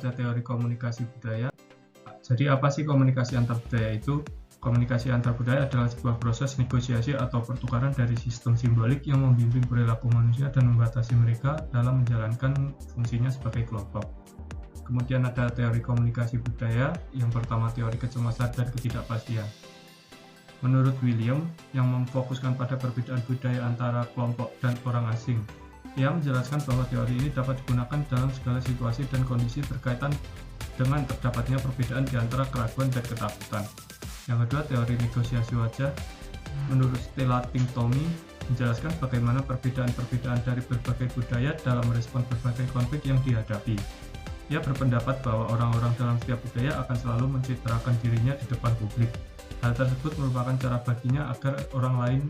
ada teori komunikasi budaya. Jadi apa sih komunikasi antar budaya itu? Komunikasi antar budaya adalah sebuah proses negosiasi atau pertukaran dari sistem simbolik yang membimbing perilaku manusia dan membatasi mereka dalam menjalankan fungsinya sebagai kelompok. Kemudian ada teori komunikasi budaya, yang pertama teori kecemasan dan ketidakpastian. Menurut William, yang memfokuskan pada perbedaan budaya antara kelompok dan orang asing. Ia menjelaskan bahwa teori ini dapat digunakan dalam segala situasi dan kondisi berkaitan dengan terdapatnya perbedaan di antara keraguan dan ketakutan. Yang kedua, teori negosiasi wajah. Menurut Stella Tommy, menjelaskan bagaimana perbedaan-perbedaan dari berbagai budaya dalam merespon berbagai konflik yang dihadapi. Ia berpendapat bahwa orang-orang dalam setiap budaya akan selalu mencitrakan dirinya di depan publik. Hal tersebut merupakan cara baginya agar orang lain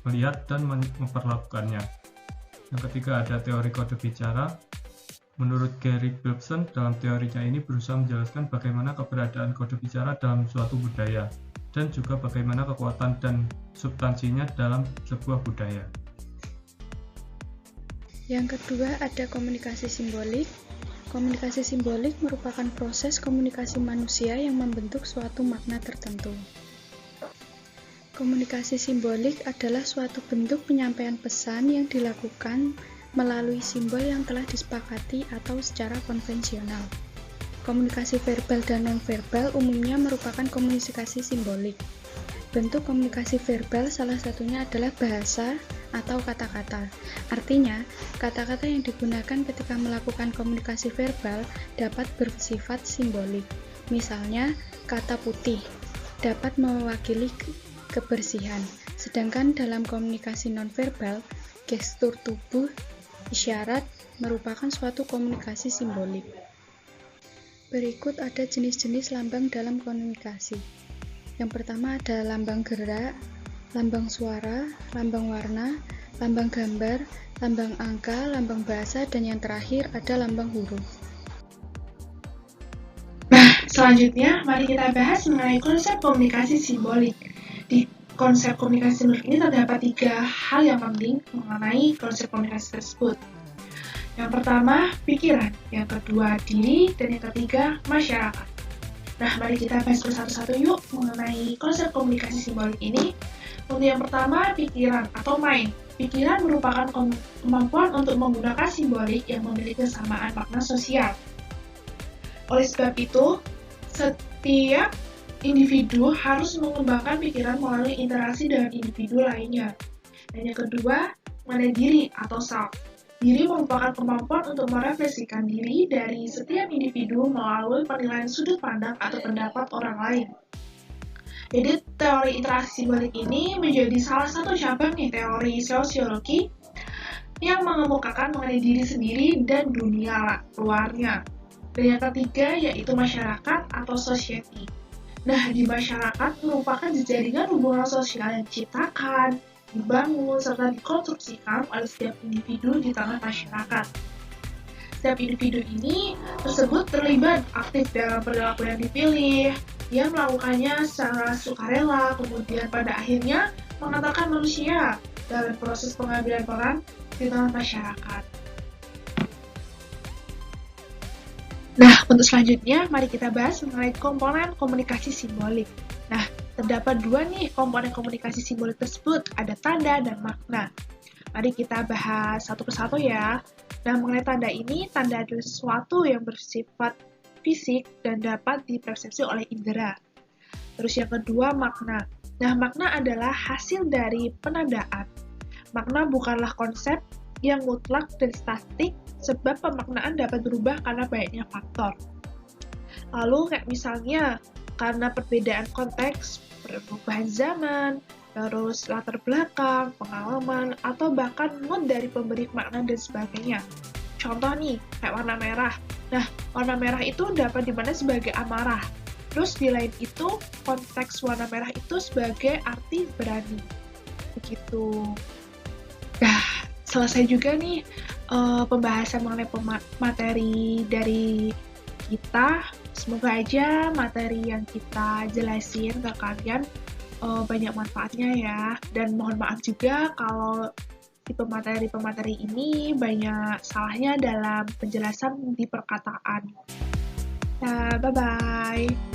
melihat dan memperlakukannya. Yang ketiga, ada teori kode bicara. Menurut Gary Bilbson, dalam teorinya ini berusaha menjelaskan bagaimana keberadaan kode bicara dalam suatu budaya, dan juga bagaimana kekuatan dan substansinya dalam sebuah budaya. Yang kedua, ada komunikasi simbolik. Komunikasi simbolik merupakan proses komunikasi manusia yang membentuk suatu makna tertentu. Komunikasi simbolik adalah suatu bentuk penyampaian pesan yang dilakukan melalui simbol yang telah disepakati atau secara konvensional. Komunikasi verbal dan non-verbal umumnya merupakan komunikasi simbolik. Bentuk komunikasi verbal salah satunya adalah bahasa atau kata-kata. Artinya, kata-kata yang digunakan ketika melakukan komunikasi verbal dapat bersifat simbolik. Misalnya, kata putih dapat mewakili kebersihan, sedangkan dalam komunikasi non-verbal, gestur tubuh, isyarat merupakan suatu komunikasi simbolik. Berikut ada jenis-jenis lambang dalam komunikasi. Yang pertama ada lambang gerak, lambang suara, lambang warna, lambang gambar, lambang angka, lambang bahasa, dan yang terakhir ada lambang huruf. Nah, selanjutnya mari kita bahas mengenai konsep komunikasi simbolik. Di konsep komunikasi simbolik ini terdapat 3 hal yang penting mengenai konsep komunikasi tersebut. Yang pertama, pikiran, yang kedua, diri, dan yang ketiga, masyarakat. Nah, mari kita bahas satu-satu yuk mengenai konsep komunikasi simbolik ini. Untuk yang pertama, pikiran atau mind. Pikiran merupakan kemampuan untuk menggunakan simbolik yang memiliki kesamaan makna sosial. Oleh sebab itu, setiap individu harus mengembangkan pikiran melalui interaksi dengan individu lainnya. Dan yang kedua, mengenai diri atau self. Diri merupakan kemampuan untuk merefleksikan diri dari setiap individu melalui penilaian sudut pandang atau pendapat orang lain. Jadi, teori interaksi simbolik ini menjadi salah satu cabang teori sosiologi yang mengemukakan mengenai diri sendiri dan dunia luarnya. Dan yang ketiga yaitu masyarakat atau society. Nah, di masyarakat merupakan jaringan hubungan sosial yang diciptakan, dibangun, serta dikonstruksikan oleh setiap individu di tengah masyarakat. Setiap individu ini tersebut terlibat aktif dalam perilaku yang dipilih, dia melakukannya secara sukarela, kemudian pada akhirnya mengantarkan manusia dalam proses pengambilan peran di tengah masyarakat. Nah, untuk selanjutnya, mari kita bahas mengenai komponen komunikasi simbolik. Nah, terdapat 2 nih komponen komunikasi simbolik tersebut, ada tanda dan makna. Mari kita bahas satu persatu ya. Nah, mengenai tanda ini, tanda adalah sesuatu yang bersifat fisik dan dapat dipersepsi oleh indera. Terus yang kedua, makna. Nah, makna adalah hasil dari penandaan. Makna bukanlah konsep yang mutlak dan statik, sebab pemaknaan dapat berubah karena banyaknya faktor. Lalu kayak misalnya karena perbedaan konteks, perubahan zaman, terus latar belakang, pengalaman, atau bahkan mood dari pemberi makna dan sebagainya. Contoh nih, kayak warna merah. Nah, warna merah itu dapat dimana sebagai amarah. Terus di lain itu, konteks warna merah itu sebagai arti berani. Begitu. Nah, selesai juga nih pembahasan mengenai materi dari kita. Semoga aja materi yang kita jelasin ke kalian banyak manfaatnya ya. Dan mohon maaf juga kalau di pemateri-pemateri ini banyak salahnya dalam penjelasan di perkataan. kita. Bye-bye.